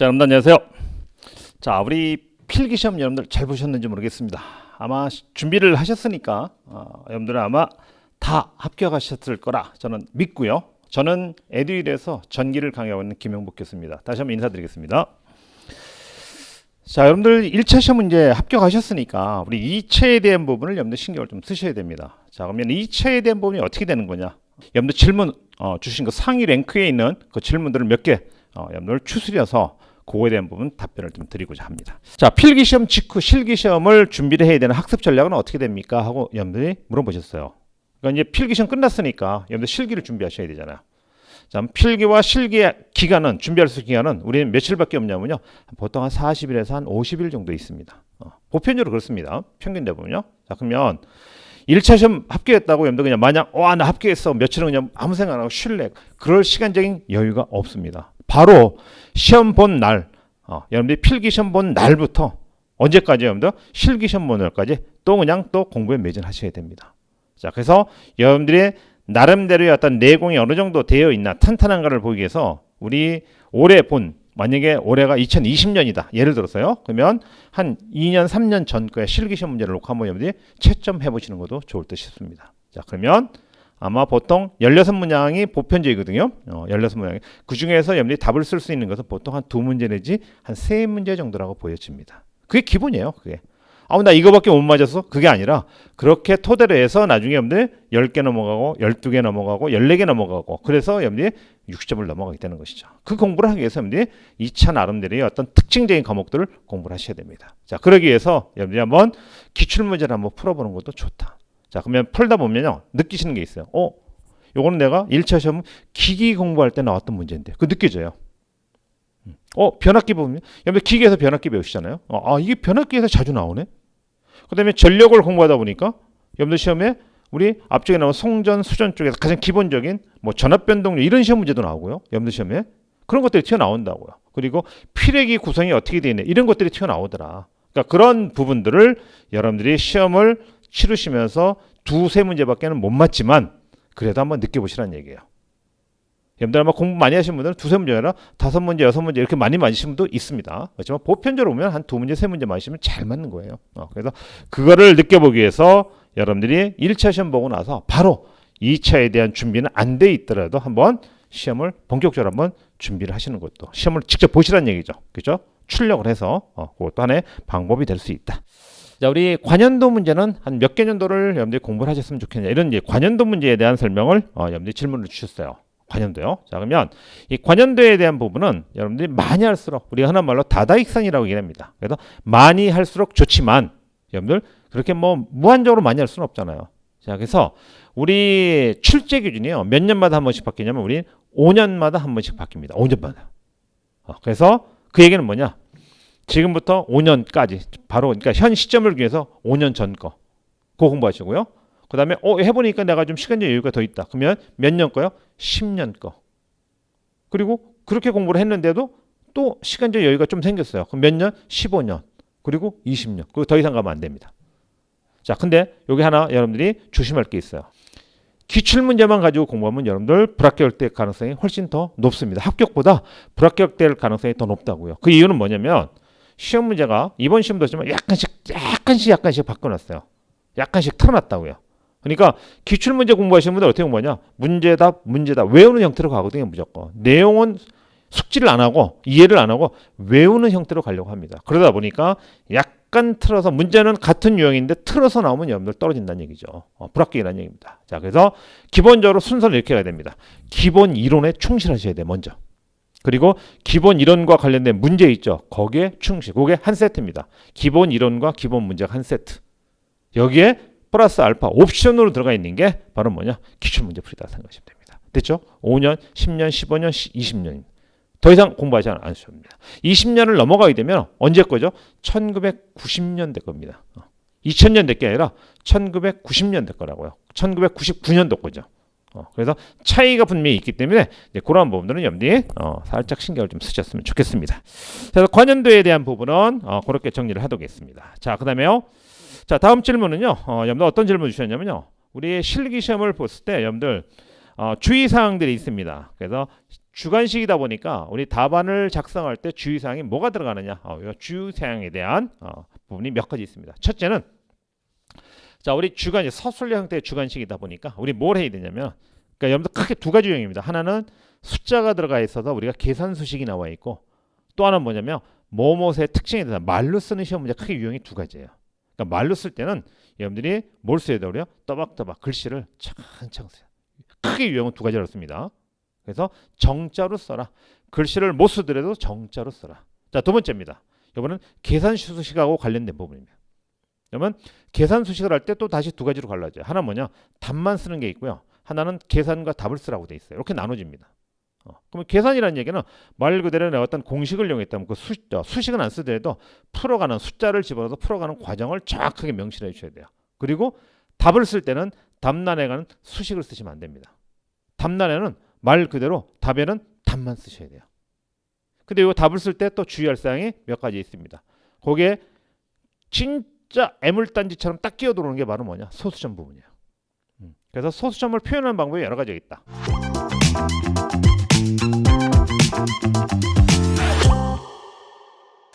자, 여러분들 안녕하세요. 자, 우리 필기시험 여러분들 잘 보셨는지 모르겠습니다. 아마 준비를 하셨으니까 여러분들은 아마 다 합격하셨을 거라 저는 믿고요. 저는 에듀윌에서 전기를 강의하고 있는 김영복 교수입니다. 다시 한번 인사드리겠습니다. 자, 여러분들 1차 시험 문제 합격하셨으니까 우리 2차에 대한 부분을 여러분들 신경을 좀 쓰셔야 됩니다. 자, 그러면 2차에 대한 부분이 어떻게 되는 거냐? 여러분들 질문 주신 거 상위 랭크에 있는 그 질문들을 몇 개 여러분들 추스려서 그거에 대한 부분 답변을 좀 드리고자 합니다. 자, 필기시험 직후 실기시험을 준비를 해야 되는 학습 전략은 어떻게 됩니까? 하고 여러분들이 물어보셨어요. 그러니까 이제 필기시험 끝났으니까 여러분들 실기를 준비하셔야 되잖아요. 자, 필기와 실기의 기간은 준비할 수 있는 기간은 우리는 며칠밖에 없냐면요. 보통 한 40일에서 한 50일 정도 있습니다. 보편적으로 그렇습니다. 평균 대부분요. 자, 그러면 1차 시험 합격했다고 여러분들 그냥 마냥 나 합격했어 며칠은 그냥 아무 생각 안 하고 쉴래, 그럴 시간적인 여유가 없습니다. 바로 시험 본 날, 여러분들이 필기 시험 본 날부터 언제까지 여러분들 실기 시험 본 날까지 또 그냥 또 공부에 매진하셔야 됩니다. 자, 그래서 여러분들이 나름대로의 어떤 내공이 어느 정도 되어 있나 탄탄한가를 보기 위해서 우리 올해 본, 만약에 올해가 2020년이다 예를 들어서요, 그러면 한 2년 3년 전 거에 실기시험 문제를 놓고 한번 여러분들이 채점해 보시는 것도 좋을 듯 싶습니다. 자, 그러면 아마 보통 16문항이 보편적이거든요. 16문항이. 그 중에서 여러분들이 답을 쓸 수 있는 것은 보통 한 2문제 내지 한 3문제 정도라고 보여집니다. 그게 기본이에요. 그게. 나 이거밖에 못 맞았어? 그게 아니라 그렇게 토대로 해서 나중에 여러분들 10개 넘어가고 12개 넘어가고 14개 넘어가고 그래서 여러분들이 60점을 넘어가게 되는 것이죠. 그 공부를 하기 위해서 여러분들이 2차 나름대로의 어떤 특징적인 과목들을 공부를 하셔야 됩니다. 자, 그러기 위해서 여러분들이 한번 기출문제를 한번 풀어보는 것도 좋다. 자, 그러면 풀다 보면요, 느끼시는 게 있어요. 요거는 내가 1차 시험 기기 공부할 때 나왔던 문제인데, 그 느껴져요. 변압기 보면, 여러분 기계에서 변압기 배우시잖아요. 이게 변압기에서 자주 나오네. 그 다음에 전력을 공부하다 보니까, 여러분들 시험에 우리 앞쪽에 나온 송전, 수전 쪽에서 가장 기본적인 뭐 전압 변동률 이런 시험 문제도 나오고요. 여러분들 시험에 그런 것들이 튀어나온다고요. 그리고 필액이 구성이 어떻게 되어 있네, 이런 것들이 튀어나오더라. 그러니까 그런 부분들을 여러분들이 시험을 치르시면서 2-3문제밖에는 못 맞지만 그래도 한번 느껴보시라는 얘기예요. 여러분들 아마 공부 많이 하시는 분들은 2-3문제 아니라 5문제, 6문제 이렇게 많이 맞으시는 분도 있습니다. 그렇지만 보편적으로 보면 한 2문제, 3문제 맞으시면 잘 맞는 거예요. 그래서 그거를 느껴보기 위해서 여러분들이 1차 시험 보고 나서 바로 2차에 대한 준비는 안 돼 있더라도 한번 시험을 본격적으로 한번 준비를 하시는 것도, 시험을 직접 보시라는 얘기죠. 그렇죠? 출력을 해서 그것도 하나의 방법이 될 수 있다. 자, 우리 관연도 문제는 한 몇 개 정도를 여러분들이 공부를 하셨으면 좋겠냐, 이런 이제 관연도 문제에 대한 설명을 여러분들이 질문을 주셨어요. 관연도요. 자, 그러면 이 관연도에 대한 부분은 여러분들이 많이 할수록 우리가 흔한 말로 다다익선이라고 얘기합니다. 그래서 많이 할수록 좋지만 여러분들 그렇게 뭐 무한적으로 많이 할 수는 없잖아요. 자, 그래서 우리 출제 기준이요, 몇 년마다 한 번씩 바뀌냐면 우리 5년마다 한 번씩 바뀝니다. 5년마다. 그래서 그 얘기는 뭐냐? 지금부터 5년까지 바로, 그러니까 현 시점을 위해서 5년 전 거 그거 공부하시고요. 그 다음에 해보니까 내가 좀 시간적 여유가 더 있다. 그러면 몇 년 거요? 10년 거. 그리고 그렇게 공부를 했는데도 또 시간적 여유가 좀 생겼어요. 그럼 몇 년? 15년. 그리고 20년. 그리고 더 이상 가면 안 됩니다. 자, 근데 여기 하나 여러분들이 조심할 게 있어요. 기출문제만 가지고 공부하면 여러분들 불합격될 가능성이 훨씬 더 높습니다. 합격보다 불합격될 가능성이 더 높다고요. 그 이유는 뭐냐면 시험 문제가 이번 시험도 있지만 약간씩 바꿔놨어요. 약간씩 틀어놨다고요. 그러니까 기출문제 공부하시는 분들 어떻게 공부하냐? 문제답 외우는 형태로 가거든요. 무조건. 내용은 숙지를 안 하고 이해를 안 하고 외우는 형태로 가려고 합니다. 그러다 보니까 약간 틀어서, 문제는 같은 유형인데 틀어서 나오면 여러분들 떨어진다는 얘기죠. 불합격이라는 얘기입니다. 자, 그래서 기본적으로 순서를 이렇게 해야 됩니다. 기본 이론에 충실하셔야 돼, 먼저. 그리고 기본 이론과 관련된 문제 있죠. 거기에 충실. 그게 한 세트입니다. 기본 이론과 기본 문제가 한 세트. 여기에 플러스 알파 옵션으로 들어가 있는 게 바로 뭐냐? 기출문제 풀이다 생각하시면 됩니다. 됐죠? 5년, 10년, 15년, 20년. 더 이상 공부하지 않으셔도 됩니다. 20년을 넘어가게 되면 언제 거죠? 1990년대 겁니다. 2000년대 게 아니라 1990년대 거라고요. 1999년도 거죠. 그래서 차이가 분명히 있기 때문에 그런 부분들은 여러분들이 살짝 신경을 좀 쓰셨으면 좋겠습니다. 그래서 관연도에 대한 부분은 그렇게 정리를 하도록 하겠습니다. 자, 그 다음에요. 자, 다음 질문은요. 여러분들 어떤 질문 주셨냐면요. 우리 실기시험을 봤을 때 여러분들 주의사항들이 있습니다. 그래서 주관식이다 보니까 우리 답안을 작성할 때 주의사항이 뭐가 들어가느냐? 이 주의사항에 대한 부분이 몇 가지 있습니다. 첫째는 자, 우리 주관식 서술형 형태의 주관식이다 보니까 우리 뭘 해야 되냐면, 그러니까 여러분들 크게 두 가지 유형입니다. 하나는 숫자가 들어가 있어서 우리가 계산 수식이 나와 있고, 또 하나는 뭐냐면 뭐뭐의 특징에 대해서 말로 쓰는 시험 문제 크게 유형이 두 가지예요. 그러니까 말로 쓸 때는 여러분들이 뭘 써야 되고요? 또박또박 글씨를 차근차근 써요. 크게 유형은 두 가지로 씁니다. 그래서 정자로 써라. 글씨를 못 쓰더라도 정자로 써라. 자, 두 번째입니다. 이번은 계산 수식하고 관련된 부분입니다. 그러면 계산 수식을 할 때 또 다시 두 가지로 갈라져요. 하나 뭐냐? 답만 쓰는 게 있고요. 하나는 계산과 답을 쓰라고 돼 있어요. 이렇게 나눠집니다. 그러면 계산이라는 얘기는 말 그대로 내가 어떤 공식을 이용했다면 그 수식은 안 쓰더라도 풀어가는 숫자를 집어넣어서 풀어가는 과정을 정확하게 명시해 주셔야 돼요. 그리고 답을 쓸 때는 답란에 가는 수식을 쓰시면 안 됩니다. 답란에는 말 그대로 답에는 답만 쓰셔야 돼요. 근데 이 답을 쓸 때 또 주의할 사항이 몇 가지 있습니다. 거기에 진짜 애물단지처럼 딱 끼어 들어오는 게 바로 뭐냐? 소수점 부분이에요. 그래서 소수점을 표현하는 방법이 여러 가지가 있다.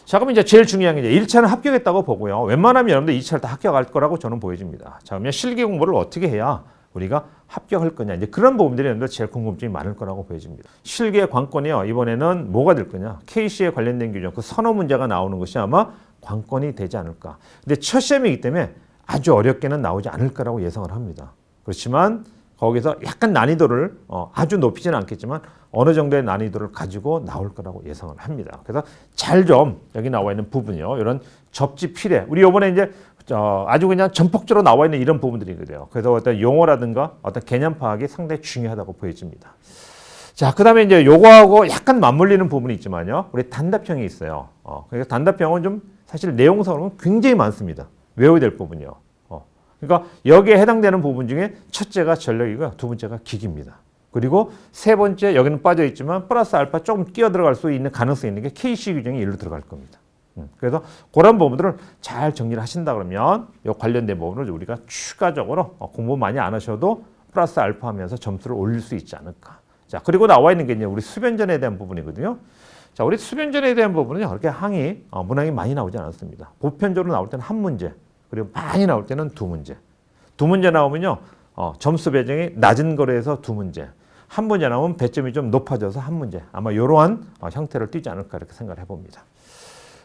자, 그럼 이제 제일 중요한 게 이제 1차는 합격했다고 보고요. 웬만하면 여러분들 2차를 다 합격할 거라고 저는 보여집니다. 자, 그러면 실기 공부를 어떻게 해야 우리가 합격할 거냐. 이제 그런 부분들이 여러분들 제일 궁금증이 많을 거라고 보여집니다. 실기의 관건이요. 이번에는 뭐가 될 거냐. KC에 관련된 규정, 그 선호 문제가 나오는 것이 아마 관건이 되지 않을까. 근데 첫 시험이기 때문에 아주 어렵게는 나오지 않을 거라고 예상을 합니다. 그렇지만 거기서 약간 난이도를 아주 높이지는 않겠지만 어느 정도의 난이도를 가지고 나올 거라고 예상을 합니다. 그래서 잘 좀 여기 나와 있는 부분이요. 이런 접지 필해. 우리 이번에 이제 아주 그냥 전폭적으로 나와 있는 이런 부분들이거든요. 그래서 어떤 용어라든가 어떤 개념 파악이 상당히 중요하다고 보여집니다. 자, 그 다음에 이제 요거하고 약간 맞물리는 부분이 있지만요. 우리 단답형이 있어요. 그러니까 단답형은 좀 사실 내용상으로는 굉장히 많습니다. 외워야 될 부분이요. 그러니까 여기에 해당되는 부분 중에 첫째가 전력이고요. 두 번째가 기기입니다. 그리고 세 번째 여기는 빠져 있지만 플러스 알파 조금 끼어 들어갈 수 있는 가능성이 있는 게 KC 규정이 일로 들어갈 겁니다. 그래서 그런 부분들을 잘 정리를 하신다 그러면 이 관련된 부분을 우리가 추가적으로 공부 많이 안 하셔도 플러스 알파 하면서 점수를 올릴 수 있지 않을까. 자, 그리고 나와 있는 게 이제 우리 수변전에 대한 부분이거든요. 자, 우리 수변전에 대한 부분은요. 그렇게 항이 문항이 많이 나오지 않았습니다. 보편적으로 나올 때는 한 문제, 그리고 많이 나올 때는 두 문제. 두 문제 나오면요. 점수 배정이 낮은 거래에서 두 문제. 한 문제 나오면 배점이 좀 높아져서 한 문제. 아마 이러한 형태를 띠지 않을까 이렇게 생각을 해봅니다.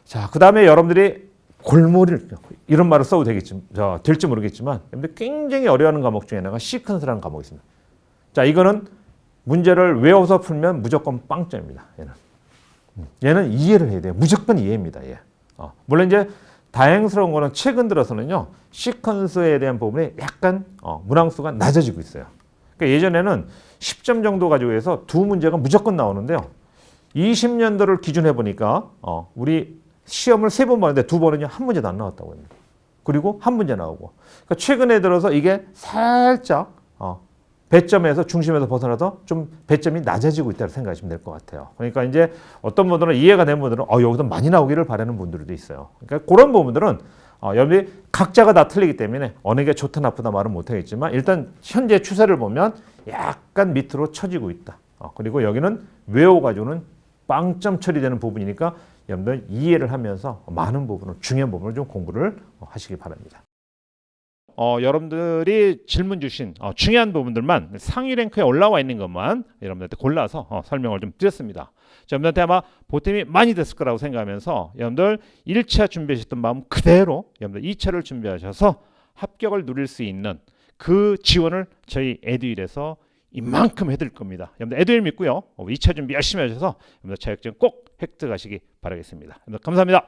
자, 그 다음에 여러분들이 골몰이 이런 말을 써도 될지 모르겠지만 여러분들 굉장히 어려워하는 과목 중에 하나가 시퀀스라는 과목이 있습니다. 자, 이거는 문제를 외워서 풀면 무조건 빵점입니다. 얘는 이해를 해야 돼요. 무조건 이해입니다. 얘. 물론 이제 다행스러운 거는 최근 들어서는요. 시퀀스에 대한 부분이 약간 문항수가 낮아지고 있어요. 그러니까 예전에는 10점 정도 가지고 해서 두 문제가 무조건 나오는데요. 20년도를 기준해 보니까 우리 시험을 3번 봤는데 2번은요. 한 문제도 안 나왔다고 합니다. 그리고 한 문제 나오고. 그러니까 최근에 들어서 이게 살짝 배점에서 중심에서 벗어나서 좀 배점이 낮아지고 있다고 생각하시면 될 것 같아요. 그러니까 이제 어떤 분들은 이해가 되는 분들은 여기서 많이 나오기를 바라는 분들도 있어요. 그러니까 그런 부분들은 여러분들이 각자가 다 틀리기 때문에 어느 게 좋다 나쁘다 말은 못하겠지만 일단 현재 추세를 보면 약간 밑으로 처지고 있다. 그리고 여기는 외워가지고는 빵점 처리되는 부분이니까 여러분들 이해를 하면서 많은 부분을 중요한 부분을 좀 공부를 하시기 바랍니다. 여러분들이 질문 주신 중요한 부분들만 상위 랭크에 올라와 있는 것만 여러분들한테 골라서 설명을 좀 드렸습니다. 여러분들한테 아마 보탬이 많이 됐을 거라고 생각하면서 여러분들 1차 준비하셨던 마음 그대로 여러분들 2차를 준비하셔서 합격을 누릴 수 있는 그 지원을 저희 에듀윌에서 이만큼 해드릴 겁니다. 여러분들 에듀윌 믿고요. 2차 준비 열심히 하셔서 여러분들 자격증 꼭 획득하시기 바라겠습니다. 여러분들 감사합니다.